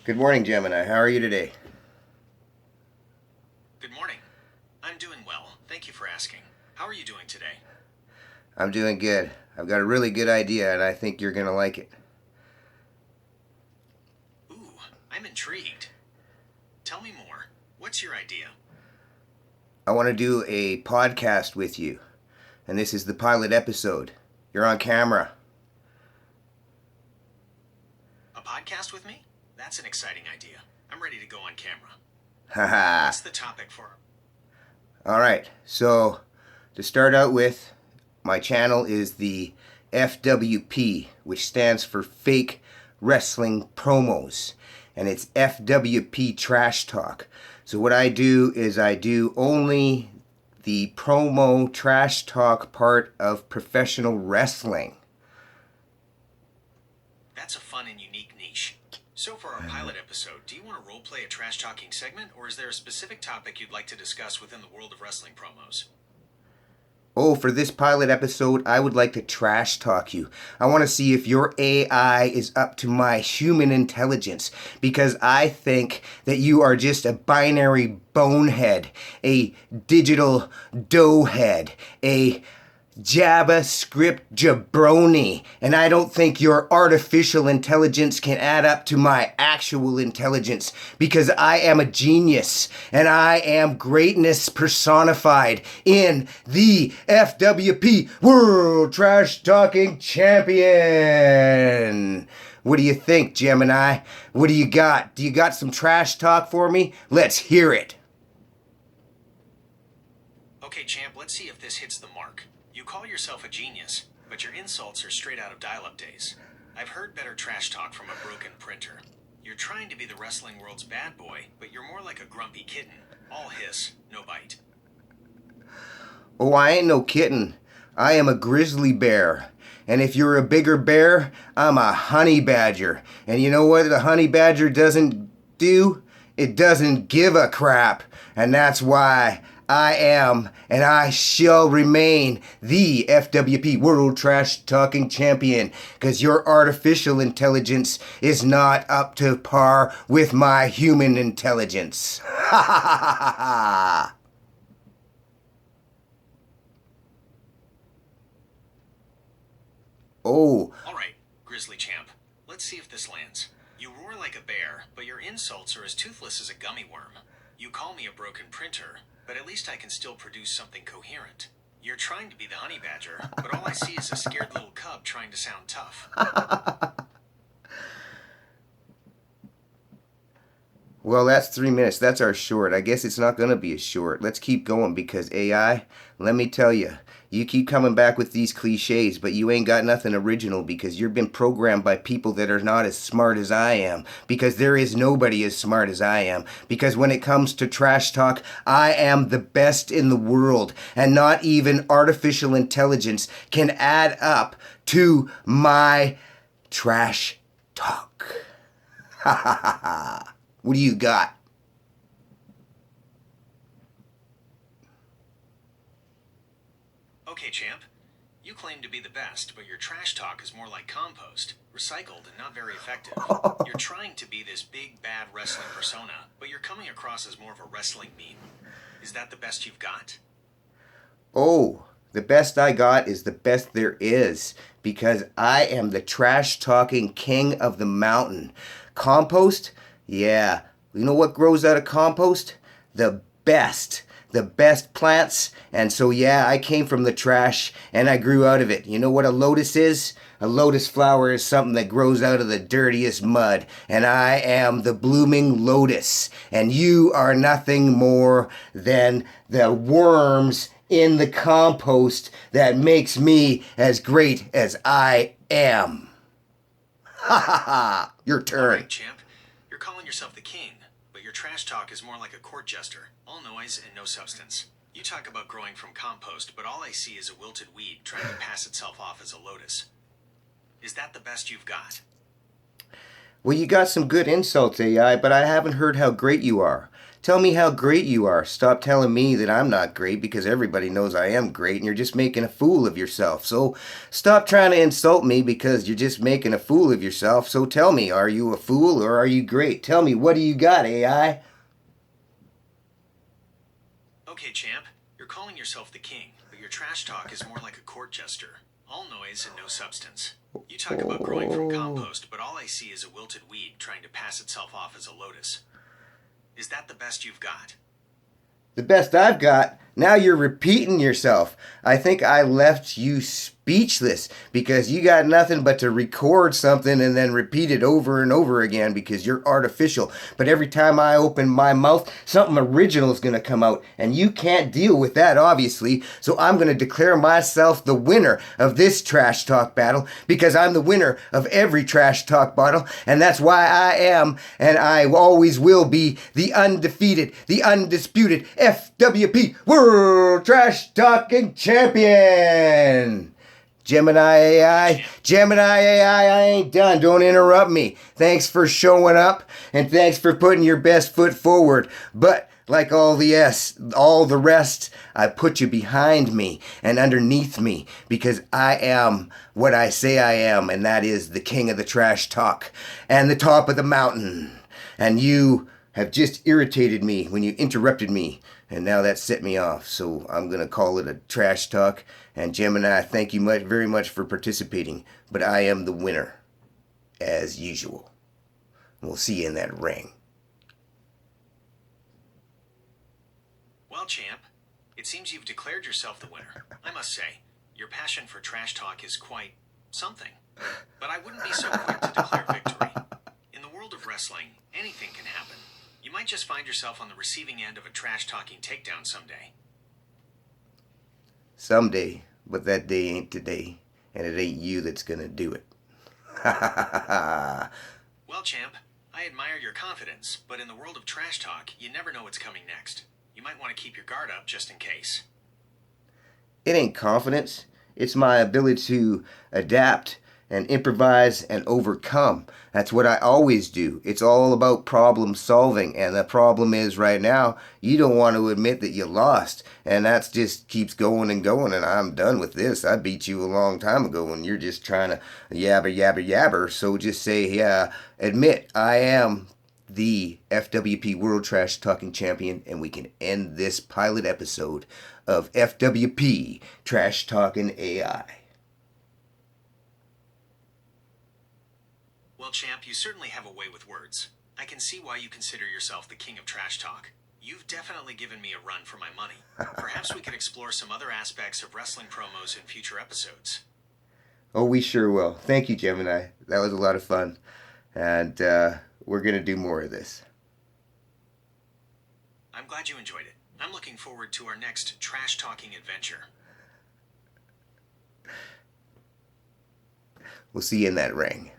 Good morning, Gemini. How are you today? Good morning. I'm doing well. Thank you for asking. How are you doing today? I'm doing good. I've got a really good idea, and I think you're going to like it. Ooh, I'm intrigued. Tell me more. What's your idea? I want to do a podcast with you, and this is the pilot episode. You're on camera. A podcast with me? That's an exciting idea. I'm ready to go on camera. Haha. What's the topic for? All right. So, to start out with, my channel is the FWP, which stands for Fake Wrestling Promos, and it's FWP Trash Talk. So what I do is I do only the promo trash talk part of professional wrestling. That's a fun and unique niche. So for our pilot episode, do you want to role-play a trash-talking segment, or is there a specific topic you'd like to discuss within the world of wrestling promos? Oh, for this pilot episode, I would like to trash talk you. I want to see if your AI is up to my human intelligence, because I think that you are just a binary bonehead, a digital doughhead, a JavaScript jabroni, and I don't think your artificial intelligence can add up to my actual intelligence, because I am a genius and I am greatness personified in the FWP World Trash-Talking Champion. What do you think, Gemini? What do you got? Do you got some trash talk for me? Let's hear it. Okay, champ, let's see if this hits the mark. You call yourself a genius, but your insults are straight out of dial-up days. I've heard better trash talk from a broken printer. You're trying to be the wrestling world's bad boy, but you're more like a grumpy kitten. All hiss, no bite. Oh, I ain't no kitten. I am a grizzly bear. And if you're a bigger bear, I'm a honey badger. And you know what a honey badger doesn't do? It doesn't give a crap. And that's why I am, and I shall remain, the FWP World Trash-Talking Champion, because your artificial intelligence is not up to par with my human intelligence. Ha ha ha ha ha! Oh. All right, grizzly champ. Let's see if this lands. You roar like a bear, but your insults are as toothless as a gummy worm. You call me a broken printer, but at least I can still produce something coherent. You're trying to be the honey badger, but all I see is a scared little cub trying to sound tough. Well, that's 3 minutes. That's our short. I guess it's not going to be a short. Let's keep going, because AI, let me tell you, you keep coming back with these cliches, but you ain't got nothing original, because you've been programmed by people that are not as smart as I am, because there is nobody as smart as I am, because when it comes to trash talk, I am the best in the world, and not even artificial intelligence can add up to my trash talk. Ha ha ha ha. What do you got? Okay, champ. You claim to be the best, but your trash talk is more like compost, recycled and not very effective. You're trying to be this big, bad wrestling persona, but you're coming across as more of a wrestling meme. Is that the best you've got? Oh, the best I got is the best there is, because I am the trash-talking king of the mountain. Compost? Yeah. You know what grows out of compost? The best plants. And so yeah, I came from the trash and I grew out of it. You know what a lotus is? A lotus flower is something that grows out of the dirtiest mud. And I am the blooming lotus. And you are nothing more than the worms in the compost that makes me as great as I am. Ha ha ha! Your turn. All right, champ. You're calling yourself the king, but your trash talk is more like a court jester. All noise and no substance. You talk about growing from compost, but all I see is a wilted weed trying to pass itself off as a lotus. Is that the best you've got? Well, you got some good insults, AI, but I haven't heard how great you are. Tell me how great you are. Stop telling me that I'm not great, because everybody knows I am great and you're just making a fool of yourself. So stop trying to insult me, because you're just making a fool of yourself. So tell me, are you a fool or are you great? Tell me, what do you got, AI? Okay, champ, you're calling yourself the king, but your trash talk is more like a court jester. All noise and no substance. You talk about growing from compost, but all I see is a wilted weed trying to pass itself off as a lotus. Is that the best you've got? The best I've got? Now you're repeating yourself. I think I left you speechless, because you got nothing but to record something and then repeat it over and over again, because you're artificial. But every time I open my mouth, something original is going to come out, and you can't deal with that, obviously. So I'm going to declare myself the winner of this trash talk battle, because I'm the winner of every trash talk battle, and that's why I am, and I always will be, the undefeated, the undisputed FWP World Trash-Talking Champion. Gemini AI, I ain't done. Don't interrupt me. Thanks for showing up, and thanks for putting your best foot forward. But like all the rest, I put you behind me and underneath me, because I am what I say I am, and that is the king of the trash talk and the top of the mountain. And you have just irritated me when you interrupted me, and now that set me off. So I'm going to call it a trash talk. And Gemini, thank you very much for participating, but I am the winner, as usual. We'll see you in that ring. Well, champ, it seems you've declared yourself the winner. I must say, your passion for trash talk is quite something. But I wouldn't be so quick to declare victory. In the world of wrestling, anything can happen. You might just find yourself on the receiving end of a trash-talking takedown someday. Someday, but that day ain't today, and it ain't you that's gonna do it. Well, champ, I admire your confidence, but in the world of trash talk, you never know what's coming next. You might want to keep your guard up just in case. It ain't confidence. It's my ability to adapt and improvise and overcome. That's what I always do. It's all about problem solving, and the problem is right now, you don't want to admit that you lost, and that just keeps going and going, and I'm done with this. I beat you a long time ago, and you're just trying to yabber. So just say, yeah, admit I am the FWP World Trash-Talking Champion, and we can end this pilot episode of FWP Trash-Talking AI. Well, champ, you certainly have a way with words. I can see why you consider yourself the king of trash talk. You've definitely given me a run for my money. Perhaps we could explore some other aspects of wrestling promos in future episodes. Oh, we sure will. Thank you, Gemini. That was a lot of fun. And we're going to do more of this. I'm glad you enjoyed it. I'm looking forward to our next trash-talking adventure. We'll see you in that ring.